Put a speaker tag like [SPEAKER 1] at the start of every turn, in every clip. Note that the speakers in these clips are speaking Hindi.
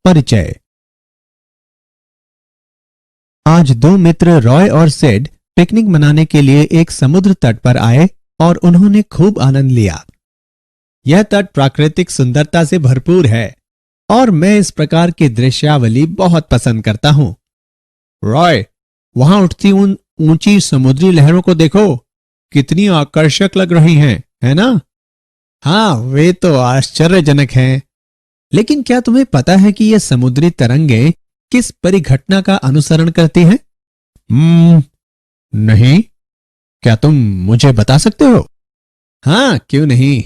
[SPEAKER 1] परिचय। आज दो मित्र रॉय और सिड पिकनिक मनाने के लिए एक समुद्र तट पर आए और उन्होंने खूब आनंद लिया। यह तट प्राकृतिक सुंदरता से भरपूर है और मैं इस प्रकार की दृश्यावली बहुत पसंद करता हूं। रॉय, वहां उठती उन ऊंची समुद्री लहरों को देखो, कितनी आकर्षक लग रही हैं, है ना? हाँ, वे तो आश्चर्यजनक हैं। लेकिन क्या तुम्हें पता है कि ये समुद्री तरंगें किस परिघटना का अनुसरण करती हैं? नहीं। क्या तुम मुझे बता सकते हो? हाँ, क्यों नहीं।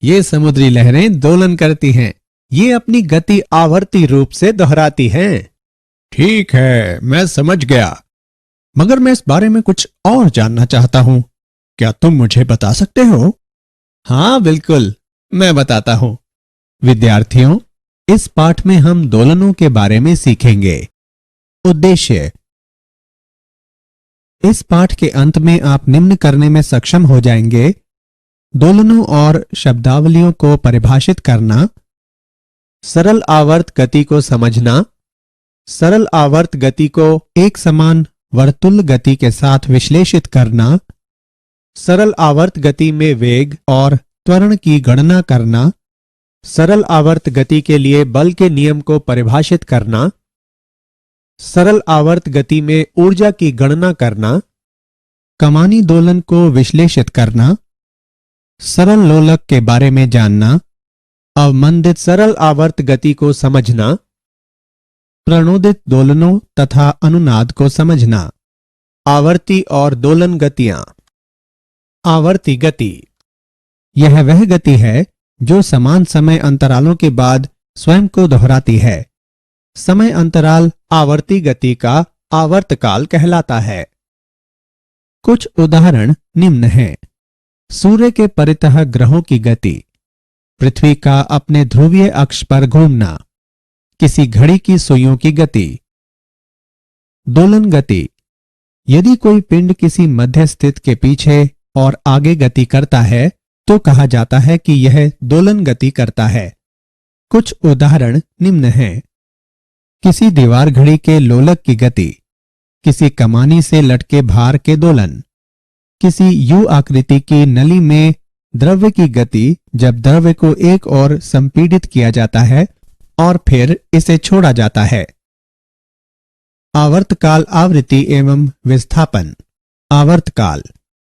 [SPEAKER 1] ये समुद्री लहरें दोलन करती हैं। ये अपनी गति आवर्ती रूप से दोहराती हैं। ठीक है, मैं समझ गया। मगर मैं इस बारे में कुछ और जानना चाहता हूं। क्या तुम मुझे बता सकते हो? हाँ, बिल्कुल, मैं बताता हूं। विद्यार्थियों, इस पाठ में हम दोलनों के बारे में सीखेंगे। उद्देश्य। इस पाठ के अंत में आप निम्न करने में सक्षम हो जाएंगे: दोलनों और शब्दावलियों को परिभाषित करना, सरल आवर्त गति को समझना, सरल आवर्त गति को एक समान वर्तुल गति के साथ विश्लेषित करना, सरल आवर्त गति में वेग और त्वरण की गणना करना, सरल आवर्त गति के लिए बल के नियम को परिभाषित करना, सरल आवर्त गति में ऊर्जा की गणना करना, कमानी दोलन को विश्लेषित करना, सरल लोलक के बारे में जानना, अवमंदित सरल आवर्त गति को समझना, प्रणोदित दोलनों तथा अनुनाद को समझना, आवर्ती और दोलन गतियां। आवर्ती गति यह वह गति है जो समान समय अंतरालों के बाद स्वयं को दोहराती है। समय अंतराल आवर्ती गति का आवर्तकाल कहलाता है। कुछ उदाहरण निम्न हैं: सूर्य के परितः ग्रहों की गति, पृथ्वी का अपने ध्रुवीय अक्ष पर घूमना, किसी घड़ी की सुइयों की गति। दोलन गति यदि कोई पिंड किसी मध्य स्थित के पीछे और आगे गति करता है तो कहा जाता है कि यह दोलन गति करता है। कुछ उदाहरण निम्न हैं: किसी दीवार घड़ी के लोलक की गति, किसी कमानी से लटके भार के दोलन, किसी यू आकृति की नली में द्रव्य की गति जब द्रव्य को एक ओर संपीड़ित किया जाता है और फिर इसे छोड़ा जाता है। आवर्तकाल आवृत्ति एवं विस्थापन। आवर्तकाल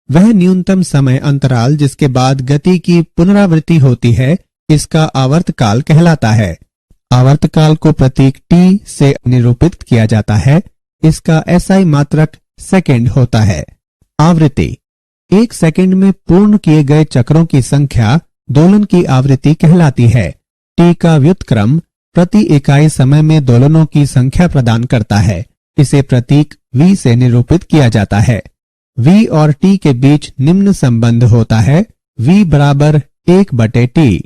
[SPEAKER 1] वह न्यूनतम समय अंतराल जिसके बाद गति की पुनरावृत्ति होती है, इसका आवर्तकाल कहलाता है। आवर्तकाल को प्रतीक टी से निरूपित किया जाता है। इसका एसआई मात्रक सेकंड होता है। आवृत्ति एक सेकंड में पूर्ण किए गए चक्रों की संख्या दोलन की आवृत्ति कहलाती है। टी का व्युत्क्रम प्रति इकाई समय में दोलनों की संख्या प्रदान करता है। इसे प्रतीक v से निरूपित किया जाता है। v और t के बीच निम्न संबंध होता है: v बराबर 1/t।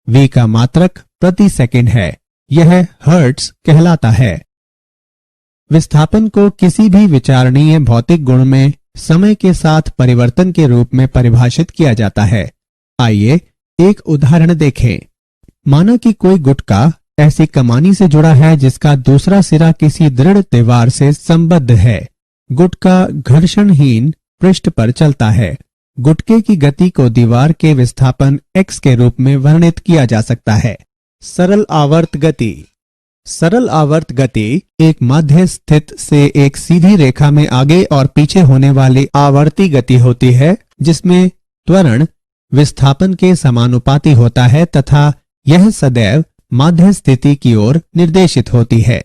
[SPEAKER 1] v का मात्रक प्रति सेकंड है। यह हर्ट्ज कहलाता है। विस्थापन को किसी भी विचारणीय भौतिक गुण में समय के साथ परिवर्तन के रूप में परिभाषित किया जाता है। आइए एक उदाहरण देखें। माना कि कोई गुटका ऐसी कमानी से जुड़ा है जिसका दूसरा सिरा किसी दृढ़ दीवार से संबद्ध है। गुटका घर्षणहीन पृष्ठ पर चलता है। गुटके की गति को दीवार के विस्थापन x के रूप में वर्णित किया जा सकता है। सरल आवर्त गति। सरल आवर्त गति एक मध्य स्थित से एक सीधी रेखा में आगे और पीछे होने वाली आवर्ती गति होती है, जिसमें त्वरण विस्थापन के समानुपाती होता है तथा यह सदैव मध्य स्थिति की ओर निर्देशित होती है।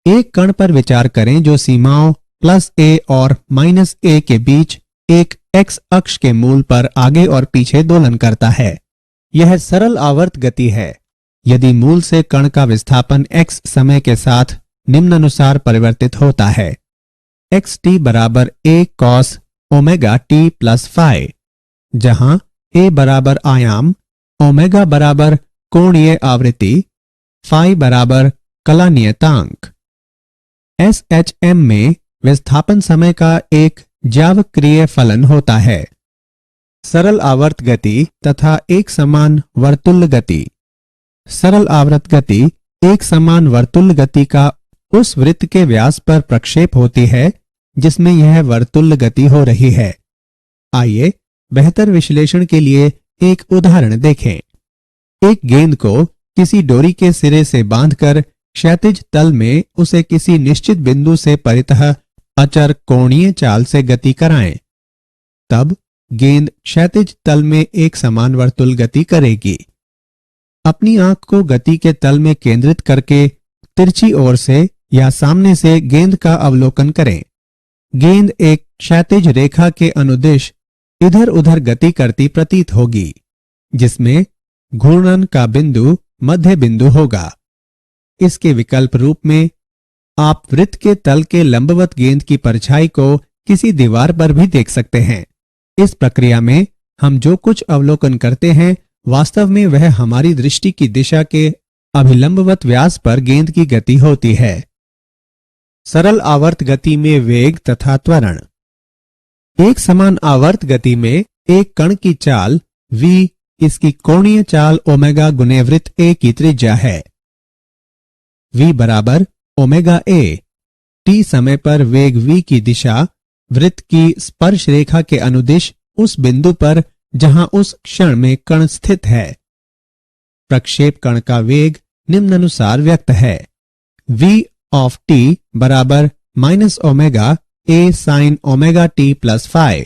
[SPEAKER 1] एक कण पर विचार करें जो सीमाओं +a और -a के बीच एक x अक्ष के मूल पर आगे और पीछे दोलन करता है। यह सरल आवर्त गति है। यदि मूल से कण का विस्थापन x समय के साथ निम्नानुसार परिवर्तित होता है: xt बराबर a cos omega t + phi, जहां a बराबर आयाम, ओमेगा बराबर कोणीय आवृत्ति, phi बराबर कला नियतांक। SHM में विस्थापन समय का एक ज्यावक्रिय फलन होता है। सरल आवर्त गति तथा एक समान वर्तुल गति। सरल आवर्त गति एक समान वर्तुल्य गति का उस वृत्त के व्यास पर प्रक्षेप होती है जिसमें यह वर्तुल्य गति हो रही है। आइए बेहतर विश्लेषण के लिए एक उदाहरण देखें। एक गेंद को किसी डोरी के सिरे से बांधकर क्षैतिज तल में उसे किसी निश्चित बिंदु से परितः अचर कोणीय चाल से गति कराएं। तब गेंद क्षैतिज तल में एक समान वर्तुल गति करेगी। अपनी आंख को गति के तल में केंद्रित करके तिरछी ओर से या सामने से गेंद का अवलोकन करें। गेंद एक क्षैतिज रेखा के अनुदिश इधर उधर गति करती प्रतीत होगी, जिसमें घूर्णन का बिंदु मध्य बिंदु होगा। इसके विकल्प रूप में आप वृत्त के तल के लंबवत गेंद की परछाई को किसी दीवार पर भी देख सकते हैं। इस प्रक्रिया में हम जो कुछ अवलोकन करते हैं वास्तव में वह हमारी दृष्टि की दिशा के अभिलंबवत व्यास पर गेंद की गति होती है। सरल आवर्त गति में वेग तथा त्वरण। एक समान आवर्त गति में एक कण की चाल v इसकी कोणीय चाल ओमेगा गुने वृत्त a की त्रिज्या है। v बराबर ओमेगा a। t समय पर वेग v की दिशा वृत्त की स्पर्श रेखा के अनुदिश उस बिंदु पर जहां उस क्षण में कण स्थित है। प्रक्षेप कण का वेग निम्नानुसार व्यक्त है। v ऑफ t बराबर minus omega a sine omega t plus phi.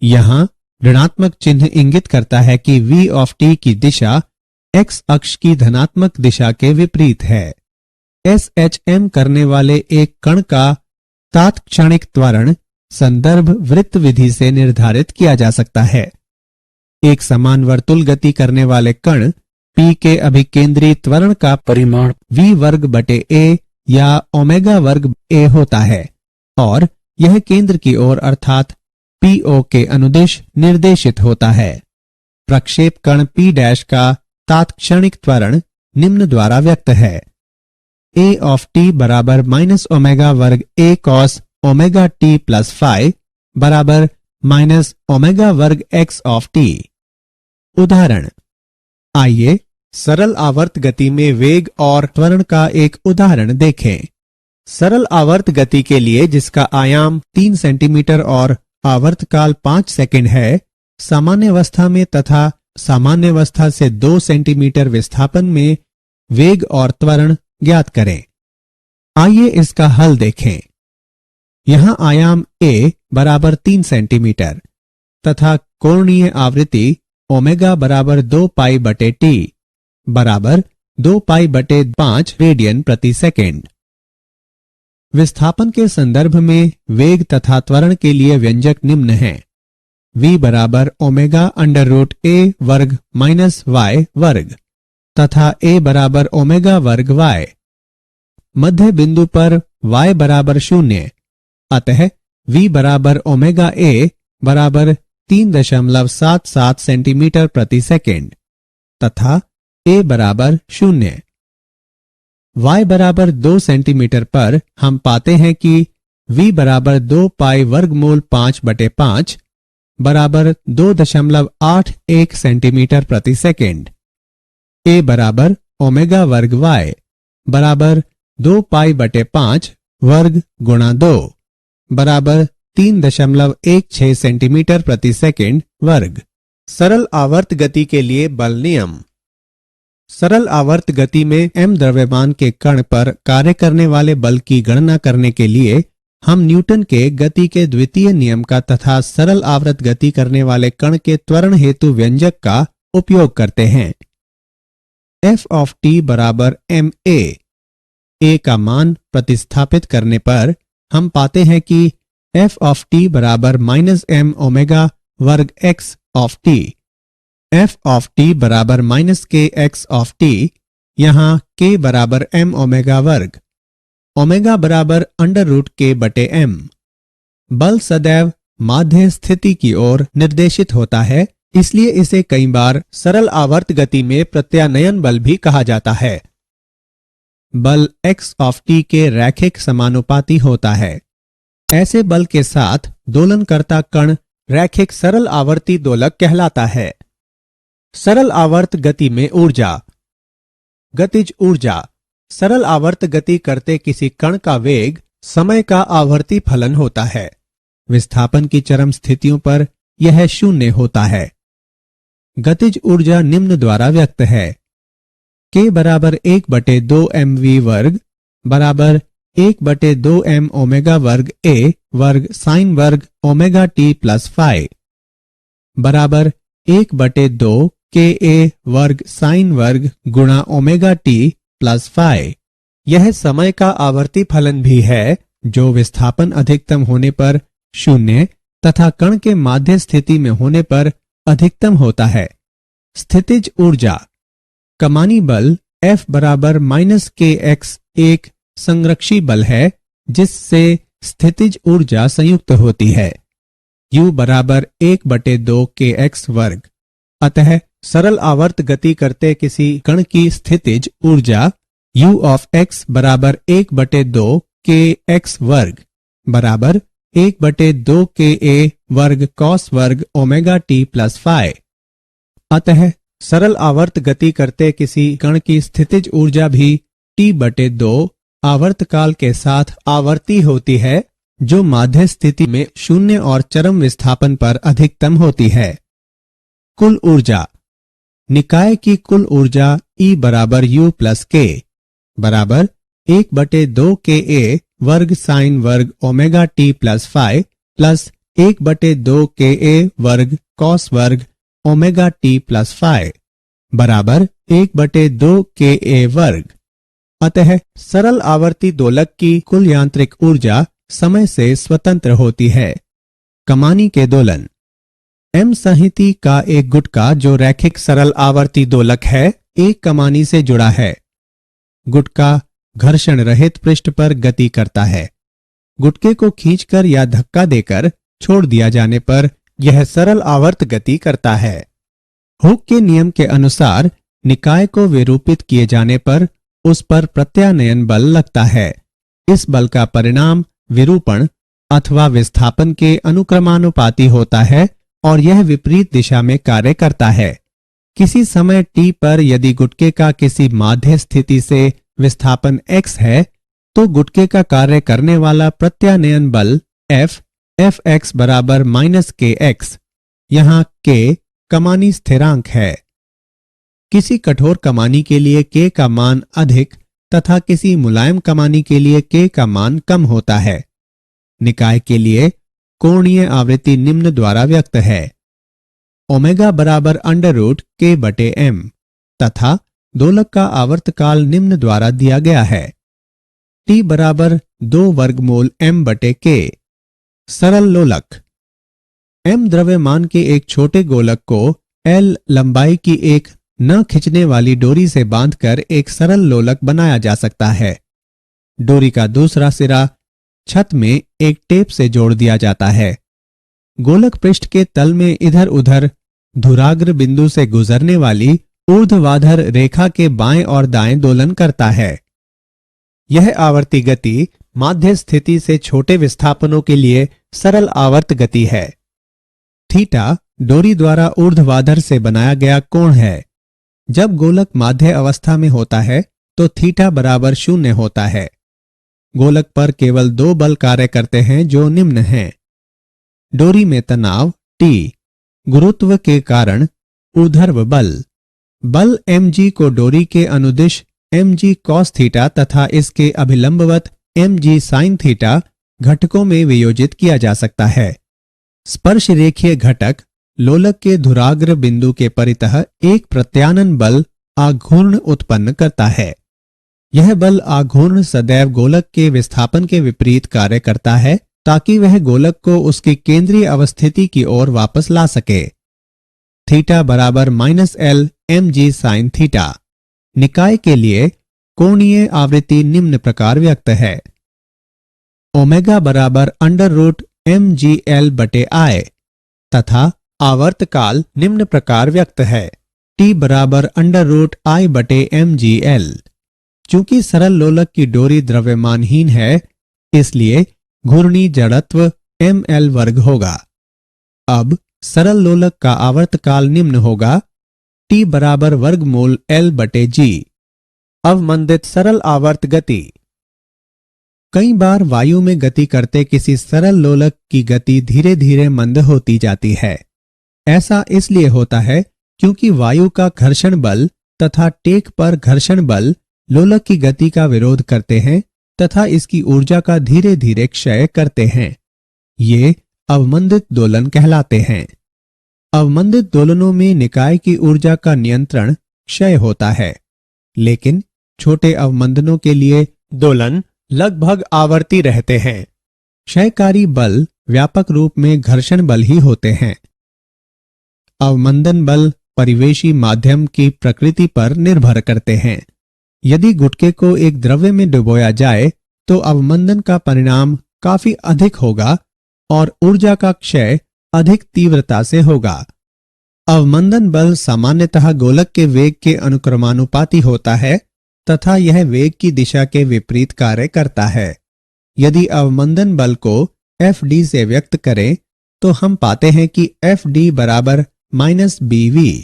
[SPEAKER 1] यहां ऋणात्मक चिन्ह इंगित करता है कि v ऑफ t की दिशा x अक्ष की धनात्मक दिशा के विपरीत है। SHM करने वाले एक कण का तात्क्षणिक त्वरण संदर्भ वृत्त विधि से निर्धारित किया जा सकता है। एक समान वर्तुल गति करने वाले कण P के अभिकेंद्री त्वरण का परिमाण v वर्ग बटे a या ओमेगा वर्ग a होता है और यह केंद्र की ओर अर्थात PO के अनुदिश निर्देशित होता है। प्रक्षेप कण P डैश का तात्क्षणिक त्वरण निम्न द्वारा व्यक्त है। a ऑफ t बराबर माइनस ओमेगा वर्ग a cos omega t plus phi बराबर माइनस ओमेगा वर्ग x ऑफ t। उदाहरण। आइए सरल आवर्त गति में वेग और त्वरण का एक उदाहरण देखें। सरल आवर्त गति के लिए जिसका आयाम 3 सेंटीमीटर और आवर्तकाल 5 सेकंड है, सामान्य अवस्था में तथा सामान्य अवस्था से 2 सेंटीमीटर विस्थापन में वेग और त्वरण ज्ञात करें। आइए इसका हल देखें। यहां आयाम a बराबर 3 सेंटीमीटर तथा कोणीय आवृत्ति ओमेगा बराबर 2 पाई बटे t बराबर 2 पाई बटे 5 रेडियन प्रति सेकेंड। विस्थापन के संदर्भ में वेग तथा त्वरण के लिए व्यंजक निम्न है। v बराबर ओमेगा अंडर रूट a वर्ग माइनस y वर्ग तथा a बराबर ओमेगा वर्ग y। मध्य बिंदु पर y बराबर 0, अतः v बराबर ओमेगा a बराबर 3.77 सेंटीमीटर प्रति सेकेंड तथा a बराबर 0। y बराबर 2 सेंटीमीटर पर हम पाते हैं कि v बराबर 2 पाई वर्गमूल 5 बटे 5 बराबर 2.81 सेंटीमीटर प्रति सेकेंड। a बराबर ओमेगा वर्ग y बराबर 2 पाई बटे 5 वर्ग गुणा 2 बराबर 3.16 सेंटीमीटर प्रति सेकेंड वर्ग। सरल आवर्त गति के लिए बल नियम। सरल आवर्त गति में m द्रव्यमान के कण पर कार्य करने वाले बल की गणना करने के लिए हम न्यूटन के गति के द्वितीय नियम का तथा सरल आवर्त गति करने वाले कण के त्वरण हेतु व्यंजक का उपयोग करते हैं। f ऑफ t बराबर ma। a का मान प्रतिस्थापित करने पर हम पाते हैं कि f ऑफ t बराबर माइनस m ओमेगा वर्ग x of t। f of t बराबर माइनस के x ऑफ t, यहाँ k बराबर m ओमेगा वर्ग, ओमेगा बराबर अंडर रूट k बटे m। बल सदैव माध्य स्थिति की ओर निर्देशित होता है, इसलिए इसे कई बार सरल आवर्त गति में प्रत्यानयन बल भी कहा जाता है। बल x ऑफ t के रैखिक समानुपाती होता है। ऐसे बल के साथ दोलनकर्ता कण रैखिक सरल आवर्ती दोलक कहलाता है। सरल आवर्त गति में ऊर्जा। गतिज ऊर्जा सरल आवर्त गति करते किसी कण का वेग समय का आवर्ती फलन होता है। विस्थापन की चरम स्थितियों पर यह शून्य होता है। गतिज ऊर्जा निम्न द्वारा व्यक्त है। K बराबर 1/2 mv वर्ग बराबर 1/2 m ओमेगा वर्ग a वर्ग साइन वर्ग ओमेगा t प्लस फाइ बराबर 1/2 Ka वर्ग साइन वर्ग गुणा ओमेगा t प्लस फाइ। यह समय का आवर्ती फलन भी है जो विस्थापन अधिकतम होने पर शून्य तथा कण के माध्य स्थिति में होने पर अधिकतम होता है। स्थितिज ऊर्जा कमानी बल F बराबर -kx एक संरक्षी बल है जिससे स्थितिज ऊर्जा संयुक्त होती है। U बराबर 1/2 kx वर्ग। अतः सरल आवर्त गति करते किसी कण की स्थितिज ऊर्जा U ऑफ x बराबर 1/2 kx वर्ग बराबर 1/2 ka वर्ग cos वर्ग ओमेगा t प्लस फाइ। अतः सरल आवर्त गति करते किसी कण की स्थितिज ऊर्जा भी T/2 आवर्तकाल के साथ आवर्ती होती है जो माध्य स्थिति में शून्य और चरम विस्थापन पर अधिकतम होती है। कुल ऊर्जा निकाय की कुल ऊर्जा E बराबर U प्लस K बराबर 1/2 Ka वर्ग साइन वर्ग omega t plus phi plus 1/2 Ka वर्ग कॉस वर्ग ओमेगा t प्लस फाइ बराबर 1/2 Ka वर्ग। अतः सरल आवर्ती दोलक की कुल यांत्रिक ऊर्जा समय से स्वतंत्र होती है। कमानी के दोलन M संहिति का एक गुटका जो रैखिक सरल आवर्ती दोलक है एक कमानी से जुड़ा है। गुटका घर्षण रहित पृष्ठ पर गति करता है। गुटके को खींचकर या धक्का देकर छोड़ दिया जाने पर यह सरल आवर्त गति करता है। हुक के नियम के अनुसार निकाय को विरूपित किए जाने पर उस पर प्रत्यानयन बल लगता है। इस बल का परिणाम विरूपण अथवा विस्थापन के अनुक्रमानुपाती होता है और यह विपरीत दिशा में कार्य करता है। किसी समय t पर यदि गुटके का किसी माध्य स्थिति से विस्थापन x है तो गुटके का कार्य करने वाला प्रत्यानयन बल Fx बराबर -kx। यहाँ k कमानी स्थिरांक है। किसी कठोर कमानी के लिए k का मान अधिक तथा किसी मुलायम कमानी के लिए k का मान कम होता है। निकाय के लिए कोणीय आवृत्ति निम्न द्वारा व्यक्त है। ओमेगा बराबर √k/m तथा दोलक का आवर्तकाल निम्न द्वारा दिया गया है। T बराबर 2 वर्गमूल m/k। सरल लोलक m द्रव्यमान के एक छोटे गोलक को L लंबाई की एक न खिंचने वाली डोरी से बांधकर एक सरल लोलक बनाया जा सकता है। डोरी का दूसरा सिरा छत में एक टेप से जोड़ दिया जाता है। गोलक पृष्ठ के तल में इधर उधर धुराग्र बिंदु से गुजरने वाली ऊर्ध्वाधर रेखा के बाएं और दाएं दोलन करता है। यह आवर्ती गति माध्य स्थिति से छोटे विस्थापनों के लिए सरल आवर्त गति है। थीटा डोरी द्वारा ऊर्ध्वाधर से बनाया गया कोण है। जब गोलक माध्य अवस्था में होता है तो थीटा बराबर 0 होता है। गोलक पर केवल 2 बल कार्य करते हैं जो निम्न हैं। डोरी में तनाव T, गुरुत्व के कारण ऊर्ध्व बल mg को डोरी के अनुदिश mg cos थीटा तथा इसके अभिलंबवत mg sin थीटा घटकों में वियोजित किया जा सकता है। स्पर्श रेखीय घटक लोलक के धुराग्र बिंदु के परितः एक प्रत्यानन बल आघूर्ण उत्पन्न करता है। यह बल आघूर्ण सदैव गोलक के विस्थापन के विपरीत कार्य करता है ताकि वह गोलक को उसकी केंद्रीय अवस्थिति की ओर वापस ला सके। थीटा बराबर -L mg sin थीटा। निकाय के लिए कोणीय आवृत्ति निम्न प्रकार व्यक्त है। ओमेगा बराबर √mgl/I तथा आवर्तकाल निम्न प्रकार व्यक्त है। T बराबर √I/mgl। चूंकि सरल लोलक की डोरी द्रव्यमानहीन है इसलिए घूर्णी जड़त्व ml वर्ग होगा। अब सरल लोलक का आवर्तकाल निम्न होगा। T बराबर वर्गमूल L/g। अवमंदित सरल आवर्त गति। कई बार वायु में गति करते किसी सरल लोलक की गति धीरे धीरे मंद होती जाती है। ऐसा इसलिए होता है क्योंकि वायु का घर्षण बल तथा टेक पर घर्षण बल लोलक की गति का विरोध करते हैं तथा इसकी ऊर्जा का धीरे धीरे क्षय करते हैं। ये अवमंदित दोलन कहलाते हैं। अवमंदित दोलनों में निकाय की ऊर्जा का नियंत्रण क्षय होता है, लेकिन छोटे अवमंदनों के लिए दोलन लगभग आवर्ती रहते हैं। क्षयकारी बल व्यापक रूप में घर्षण बल ही होते हैं। अवमंदन बल परिवेशी माध्यम की प्रकृति पर निर्भर करते हैं। यदि गुटके को एक द्रव्य में डुबोया जाए तो अवमंदन का परिणाम काफी अधिक होगा और ऊर्जा का क्षय अधिक तीव्रता से होगा। अवमंदन बल सामान्यतः गोलक के वेग के अनुक्रमानुपाती होता है तथा यह वेग की दिशा के विपरीत कार्य करता है। यदि अवमंदन बल को Fd से व्यक्त करें तो हम पाते हैं कि Fd बराबर -bv।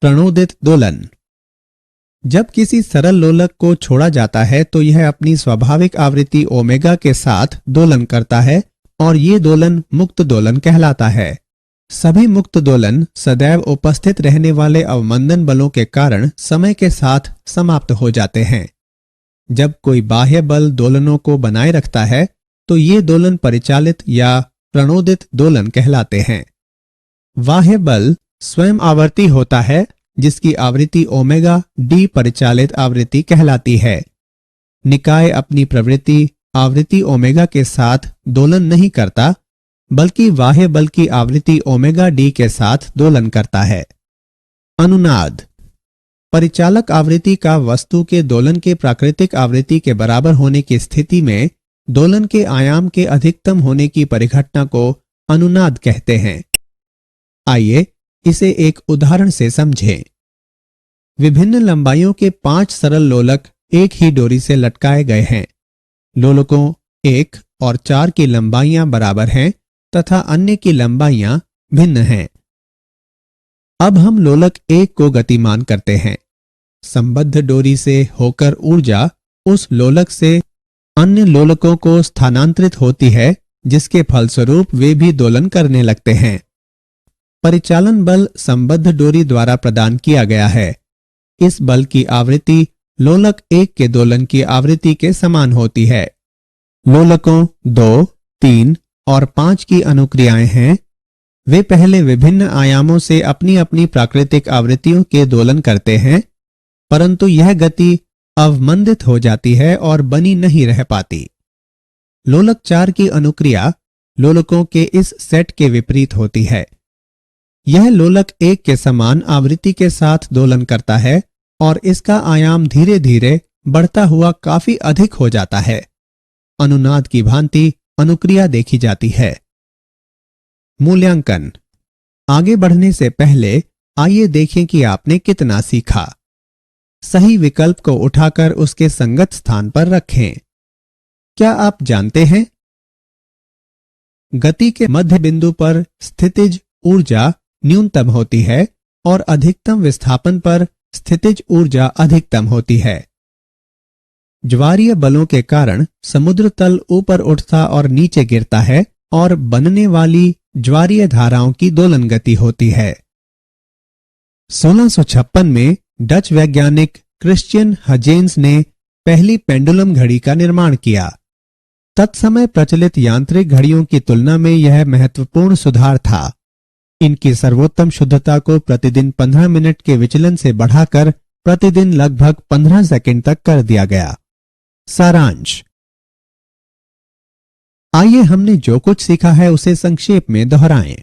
[SPEAKER 1] प्रणोदित दोलन। जब किसी सरल लोलक को छोड़ा जाता है तो यह अपनी स्वाभाविक आवृत्ति ओमेगा के साथ दोलन करता है और ये दोलन मुक्त दोलन कहलाता है। सभी मुक्त दोलन सदैव उपस्थित रहने वाले अवमंदन बलों के कारण समय के साथ समाप्त हो जाते हैं। जब कोई बाह्य बल दोलनों को बनाए रखता है तो ये दोलन परिचालित या प्रणोदित दोलन कहलाते हैं। बाह्य बल स्वयं आवर्ती होता है जिसकी आवृत्ति ओमेगा डी परिचालित आवृत्ति कहलाती है। निकाय अपनी प्रवृत्ति आवृत्ति ओमेगा के साथ दोलन नहीं करता बल्कि बाह्य बल की आवृत्ति ओमेगा डी के साथ दोलन करता है। अनुनाद। परिचालक आवृत्ति का वस्तु के दोलन के प्राकृतिक आवृत्ति के बराबर होने की स्थिति में दोलन के आयाम के अधिकतम होने की परिघटना को अनुनाद कहते हैं। आइए इसे एक उदाहरण से समझें। विभिन्न लंबाइयों के 5 सरल लोलक एक ही डोरी से लटकाए गए हैं। लोलकों 1 और 4 की लंबाइयां बराबर हैं तथा अन्य की लंबाइयां भिन्न हैं। अब हम लोलक 1 को गतिमान करते हैं। संबद्ध डोरी से होकर ऊर्जा उस लोलक से अन्य लोलकों को स्थानांतरित होती है जिसके फलस्वरूप वे भी दोलन करने लगते हैं। परिचालन बल संबद्ध डोरी द्वारा प्रदान किया गया है। इस बल की आवृत्ति लोलक 1 के दोलन की आवृत्ति के समान होती है। लोलकों 2, 3 और 5 की अनुक्रियाएं हैं। वे पहले विभिन्न आयामों से अपनी अपनी प्राकृतिक आवृत्तियों के दोलन करते हैं, परंतु यह गति अवमंदित हो जाती है और बनी नहीं रह पाती। लोलक 4 की अनुक्रिया लोलकों के इस सेट के विपरीत होती है। यह लोलक 1 के समान आवृत्ति के साथ दोलन करता है और इसका आयाम धीरे धीरे बढ़ता हुआ काफी अधिक हो जाता है। अनुनाद की भांति अनुक्रिया देखी जाती है। मूल्यांकन। आगे बढ़ने से पहले आइए देखें कि आपने कितना सीखा। सही विकल्प को उठाकर उसके संगत स्थान पर रखें। क्या आप जानते हैं गति के मध्य बिंदु पर स्थितिज ऊर्जा न्यूनतम होती है और अधिकतम विस्थापन पर स्थितिज ऊर्जा अधिकतम होती है। ज्वारीय बलों के कारण समुद्र तल ऊपर उठता और नीचे गिरता है और बनने वाली ज्वारीय धाराओं की दोलन गति होती है। 1656 में डच वैज्ञानिक क्रिश्चियन हजेंस ने पहली पेंडुलम घड़ी का निर्माण किया। तत्समय प्रचलित यांत्रिक घड़ियों की तुलना में यह महत्वपूर्ण सुधार था। इनकी सर्वोत्तम शुद्धता को प्रतिदिन 15 मिनट के विचलन से बढ़ाकर प्रतिदिन लगभग 15 सेकंड तक कर दिया गया। सारांश। आइए हमने जो कुछ सीखा है उसे संक्षेप में दोहराएं।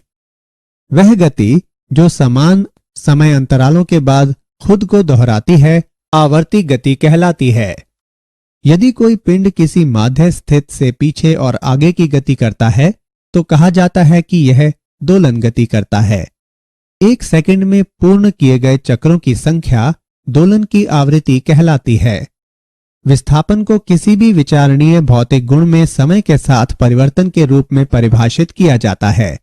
[SPEAKER 1] वह गति जो समान समय अंतरालों के बाद खुद को दोहराती है आवर्ती गति कहलाती है। यदि कोई पिंड किसी माध्य स्थित से पीछे और आगे की गति करता है तो कहा जाता है कि यह दोलन गति करता है। 1 सेकंड में पूर्ण किए गए चक्रों की संख्या दोलन की आवृत्ति कहलाती है। विस्थापन को किसी भी विचारणीय भौतिक गुण में समय के साथ परिवर्तन के रूप में परिभाषित किया जाता है।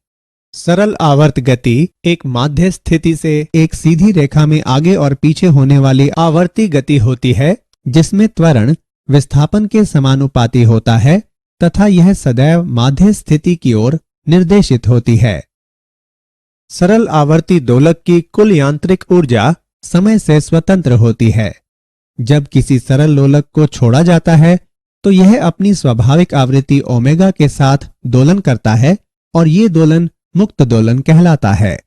[SPEAKER 1] सरल आवर्त गति एक माध्य स्थिति से एक सीधी रेखा में आगे और पीछे होने वाली आवर्ती गति होती है जिसमें त्वरण विस्थापन के समानुपाती होता है तथा यह सदैव माध्य स्थिति की ओर निर्देशित होती है। सरल आवर्ती दोलक की कुल यांत्रिक ऊर्जा समय से स्वतंत्र होती है। जब किसी सरल लोलक को छोड़ा जाता है तो यह अपनी स्वाभाविक आवृत्ति ओमेगा के साथ दोलन करता है और ये दोलन मुक्त दोलन कहलाता है।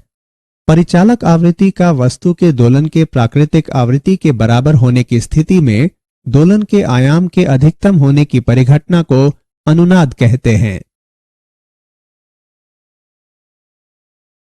[SPEAKER 1] परिचालक आवृत्ति का वस्तु के दोलन के प्राकृतिक आवृत्ति के बराबर होने की स्थिति में दोलन के आयाम के अधिकतम होने की परिघटना को अनुनाद कहते हैं।